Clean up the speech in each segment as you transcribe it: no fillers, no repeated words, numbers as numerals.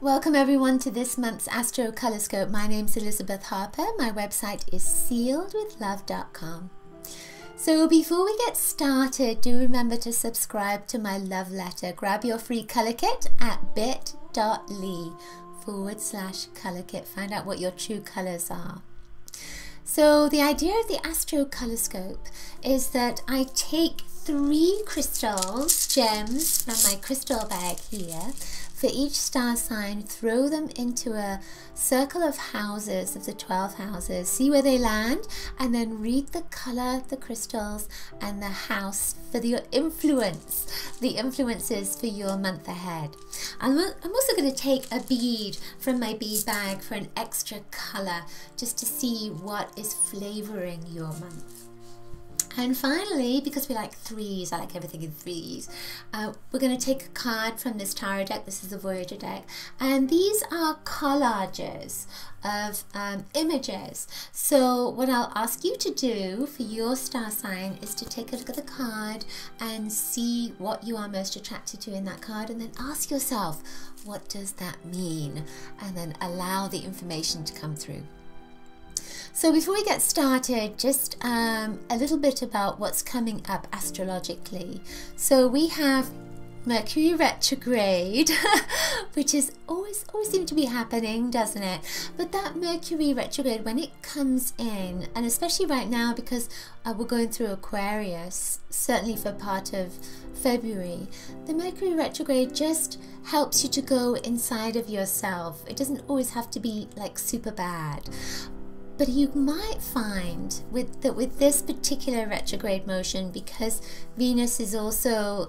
Welcome everyone to this month's Astrocolorscope. My name's Elizabeth Harper. My website is sealedwithlove.com. So before we get started, do remember to subscribe to my love letter. Grab your free color kit at bit.ly/color kit. Find out what your true colors are. So the idea of the Astrocolorscope is that I take 3 crystals, gems from my crystal bag here, for each star sign, throw them into a circle of houses, of the 12 houses, see where they land, and then read the color, the crystals, and the house for the influences for your month ahead. I'm also going to take a bead from my bead bag for an extra color, just to see what is flavoring your month. And finally, because we like threes, I like everything in threes, we're going to take a card from this tarot deck. This is the Voyager deck. And these are collages of images. So what I'll ask you to do for your star sign is to take a look at the card and see what you are most attracted to in that card, and then ask yourself, what does that mean? And then allow the information to come through. So before we get started, just a little bit about what's coming up astrologically. So we have Mercury retrograde, which is always seems to be happening, doesn't it? But that Mercury retrograde, when it comes in, and especially right now because we're going through Aquarius, certainly for part of February, the Mercury retrograde just helps you to go inside of yourself. It doesn't always have to be like super bad. But you might find with this particular retrograde motion, because Venus is also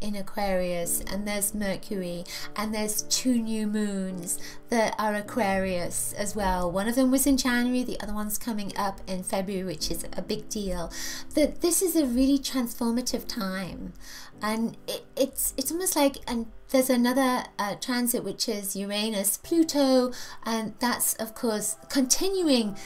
in Aquarius, and there's Mercury, and there's 2 new moons that are Aquarius as well. One of them was in January, the other one's coming up in February, which is a big deal. That this is a really transformative time, and it's almost like, and there's another transit, which is Uranus, Pluto, and that's of course continuing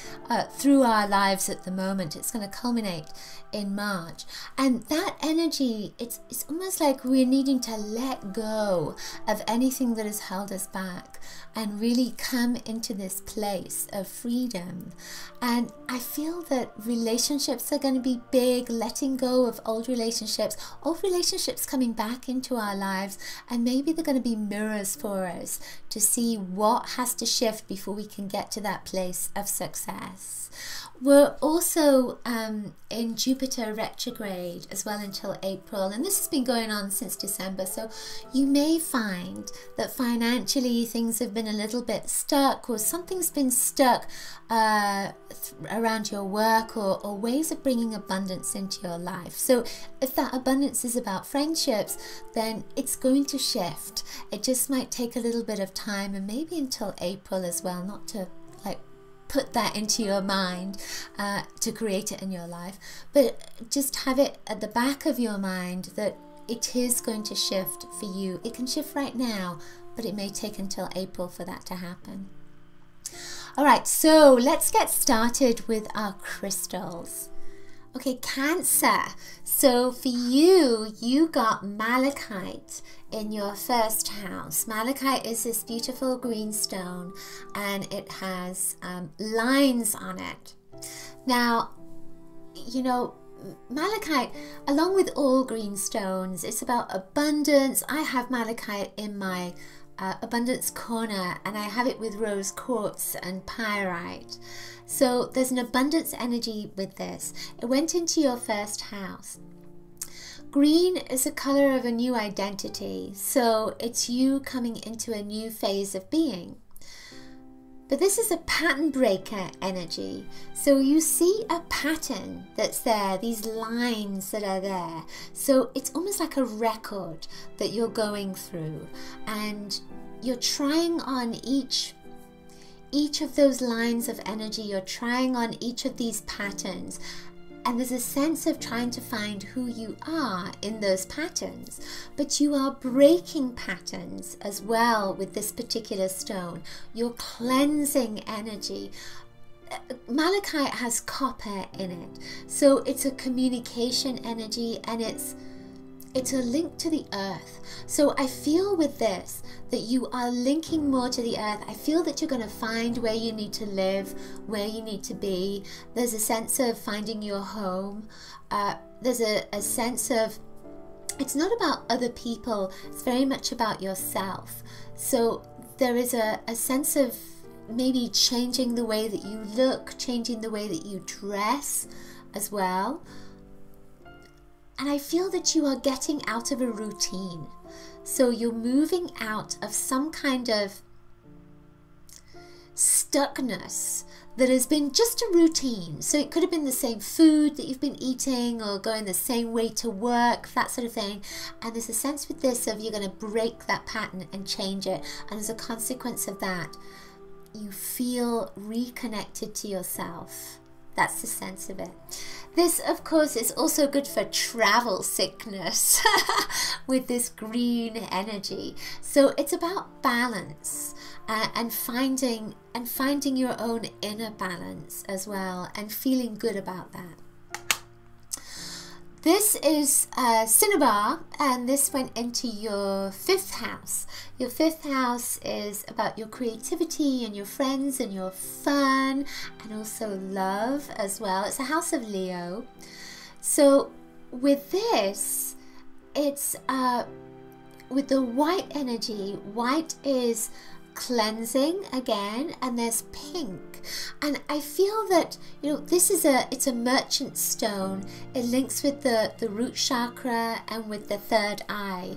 through our lives at the moment. It's going to culminate in March, and that energy, it's almost like we're needing to let go of anything that has held us back and really come into this place of freedom. And I feel that relationships are going to be big, letting go of old relationships coming back into our lives, and maybe they're going to be mirrors for us to see what has to shift before we can get to that place of success. We're also in Jupiter retrograde as well until April, and this has been going on since December, so you may find that financially things have been a little bit stuck, or something's been stuck around your work, or ways of bringing abundance into your life. So if that abundance is about friendships, then it's going to shift. It just might take a little bit of time, and maybe until April as well, not to like put that into your mind to create it in your life, but just have it at the back of your mind that it is going to shift for you. It can shift right now, but it may take until April for that to happen. All right, so let's get started with our crystals. Okay, Cancer. So for you, you got malachite in your first house. Malachite is this beautiful green stone, and it has lines on it. Now, you know, malachite, along with all green stones, it's about abundance. I have malachite in my abundance corner, and I have it with rose quartz and pyrite. So there's an abundance energy with this. It went into your first house. Green is a color of a new identity, so it's you coming into a new phase of being. But this is a pattern breaker energy. So you see a pattern that's there, these lines that are there. So it's almost like a record that you're going through, and you're trying on each of those lines of energy. You're trying on each of these patterns. And there's a sense of trying to find who you are in those patterns. But you are breaking patterns as well with this particular stone. You're cleansing energy. Malachite has copper in it. So it's a communication energy, and it's a link to the earth. So I feel with this that you are linking more to the earth. I feel that you're going to find where you need to live, where you need to be. There's a sense of finding your home. There's a sense of, it's not about other people, it's very much about yourself. So there is a sense of maybe changing the way that you look, changing the way that you dress as well. And I feel that you are getting out of a routine. So you're moving out of some kind of stuckness that has been just a routine. So it could have been the same food that you've been eating, or going the same way to work, that sort of thing. And there's a sense with this of you're going to break that pattern and change it. And as a consequence of that, you feel reconnected to yourself. That's the sense of it. This, of course, is also good for travel sickness with this green energy. So it's about balance and finding your own inner balance as well, and feeling good about that. This is Cinnabar, and this went into your 5th house. Your 5th house is about your creativity and your friends and your fun, and also love as well. It's a house of Leo. So with this, it's with the white energy. White is cleansing again, and there's pink, and I feel that, you know, this is it's a merchant stone. It links with the root chakra and with the 3rd eye,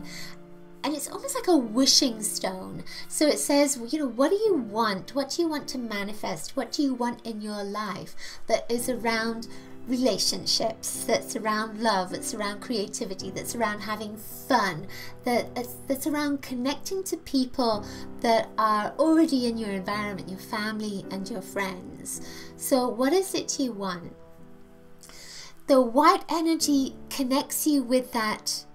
and it's almost like a wishing stone. So it says, you know, what do you want? What do you want to manifest? What do you want in your life that is around relationships, that's around love, that's around creativity, that's around having fun, that's around connecting to people that are already in your environment, your family and your friends. So what is it you want? The white energy connects you with that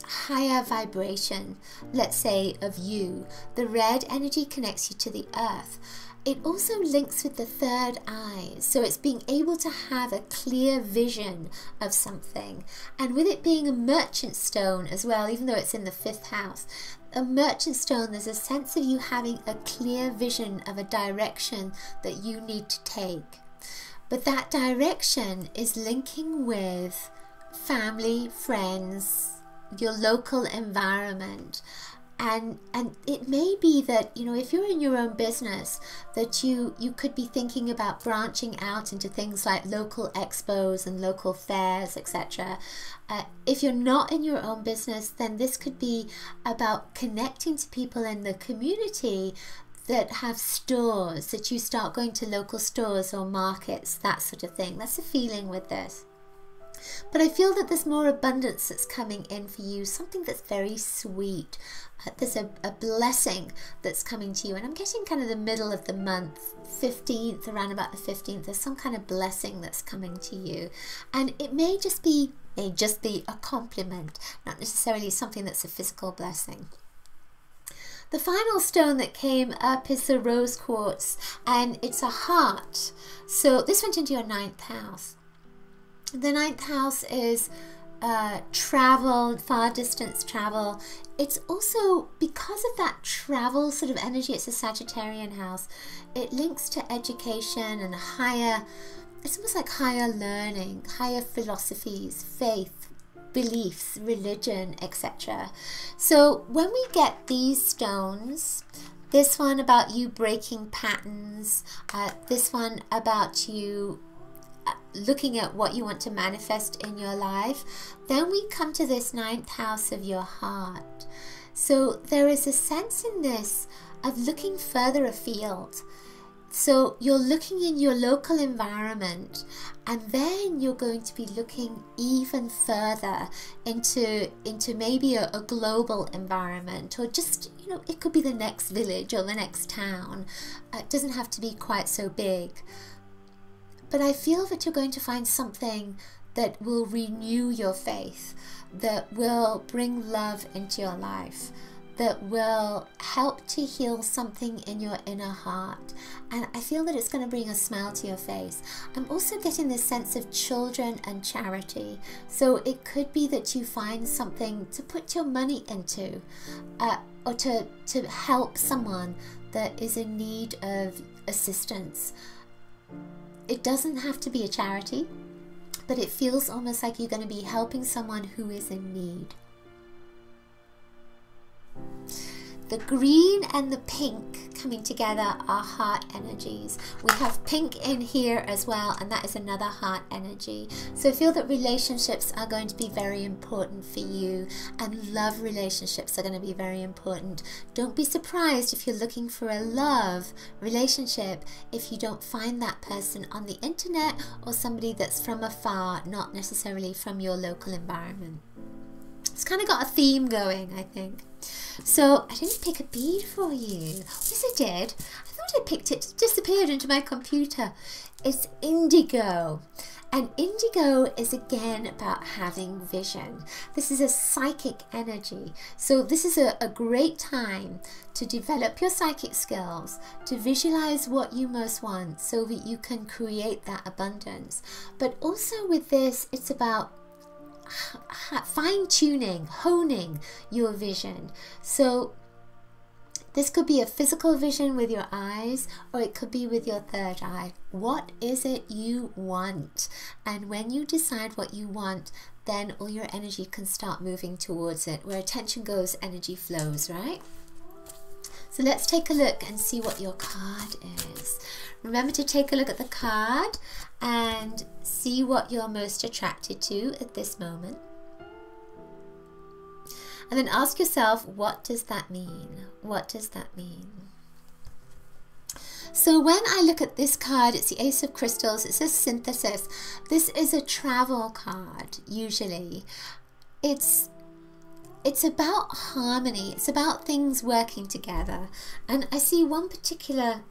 higher vibration, let's say, of you. The red energy connects you to the earth. It also links with the 3rd eye, so it's being able to have a clear vision of something. And with it being a merchant stone as well, even though it's in the 5th house, a merchant stone, there's a sense of you having a clear vision of a direction that you need to take. But that direction is linking with family, friends, your local environment. And it may be that, you know, if you're in your own business, that you could be thinking about branching out into things like local expos and local fairs, etc. If you're not in your own business, then this could be about connecting to people in the community that have stores, that you start going to local stores or markets, that sort of thing. That's the feeling with this. But I feel that there's more abundance that's coming in for you, something that's very sweet. There's a blessing that's coming to you, and I'm getting kind of the middle of the month, 15th, around about the 15th, there's some kind of blessing that's coming to you. And it may just be a compliment, not necessarily something that's a physical blessing. The final stone that came up is the rose quartz, and it's a heart. So this went into your 9th house. The 9th house is travel, far distance travel. It's also, because of that travel sort of energy, it's a Sagittarian house. It links to education and higher, it's almost like higher learning, higher philosophies, faith, beliefs, religion, etc. So when we get these stones, this one about you breaking patterns, this one about you looking at what you want to manifest in your life, then we come to this 9th house of your heart. So there is a sense in this of looking further afield. So you're looking in your local environment, and then you're going to be looking even further into maybe a global environment, or just, you know, it could be the next village or the next town. It doesn't have to be quite so big. But I feel that you're going to find something that will renew your faith, that will bring love into your life, that will help to heal something in your inner heart. And I feel that it's going to bring a smile to your face. I'm also getting this sense of children and charity. So it could be that you find something to put your money into, or to help someone that is in need of assistance. It doesn't have to be a charity, but it feels almost like you're going to be helping someone who is in need. The green and the pink coming together are heart energies. We have pink in here as well, and that is another heart energy. So I feel that relationships are going to be very important for you, and love relationships are going to be very important. Don't be surprised if you're looking for a love relationship if you don't find that person on the internet or somebody that's from afar, not necessarily from your local environment. It's kind of got a theme going, I think. So I didn't pick a bead for you. Yes, I did. I thought I picked it. It disappeared into my computer. It's indigo. And indigo is again about having vision. This is a psychic energy. So this is a great time to develop your psychic skills, to visualize what you most want so that you can create that abundance. But also with this, it's about fine-tuning, honing your vision. So this could be a physical vision with your eyes, or it could be with your third eye. What is it you want? And when you decide what you want, then all your energy can start moving towards it. Where attention goes, energy flows, right? So let's take a look and see what your card is. Remember to take a look at the card and see what you're most attracted to at this moment. And then ask yourself, what does that mean? What does that mean? So when I look at this card, it's the Ace of Crystals. It says synthesis. This is a travel card, usually. It's about harmony. It's about things working together. And I see one particular,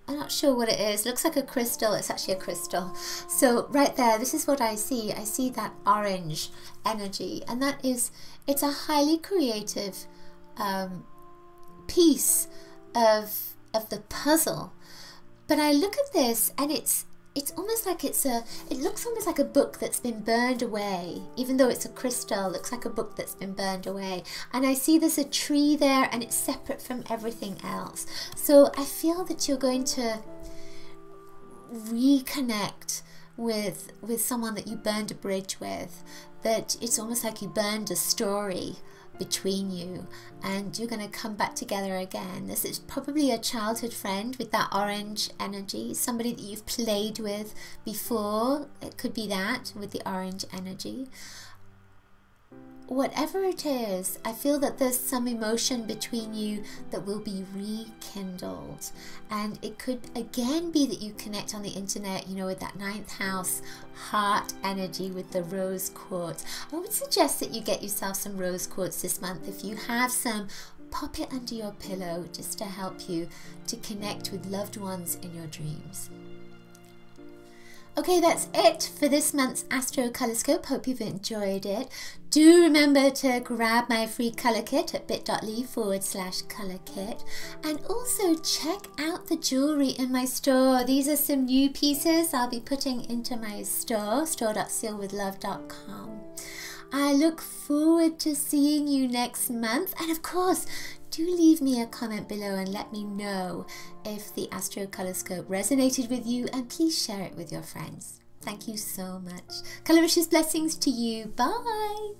I'm not sure what it is. It looks like a crystal. It's actually a crystal. So right there, this is what I see. I see that orange energy. And that is, it's a highly creative piece of the puzzle. But I look at this and it's almost like it looks almost like a book that's been burned away. Even though it's a crystal, it looks like a book that's been burned away. And I see there's a tree there and it's separate from everything else. So I feel that you're going to reconnect with someone that you burned a bridge with. That it's almost like you burned a story between you, and you're going to come back together again. This is probably a childhood friend with that orange energy, somebody that you've played with before. It could be that with the orange energy. Whatever it is, I feel that there's some emotion between you that will be rekindled. And it could again be that you connect on the internet, you know, with that 9th house heart energy with the rose quartz. I would suggest that you get yourself some rose quartz this month. If you have some, pop it under your pillow just to help you to connect with loved ones in your dreams. Okay, that's it for this month's Astrocolorscope. Hope you've enjoyed it. Do remember to grab my free colour kit at bit.ly/colour kit. And also check out the jewellery in my store. These are some new pieces I'll be putting into my store, store.sealwithlove.com. I look forward to seeing you next month. And of course, do leave me a comment below and let me know if the Astrocolorscope resonated with you, and please share it with your friends. Thank you so much. Coloricious blessings to you. Bye.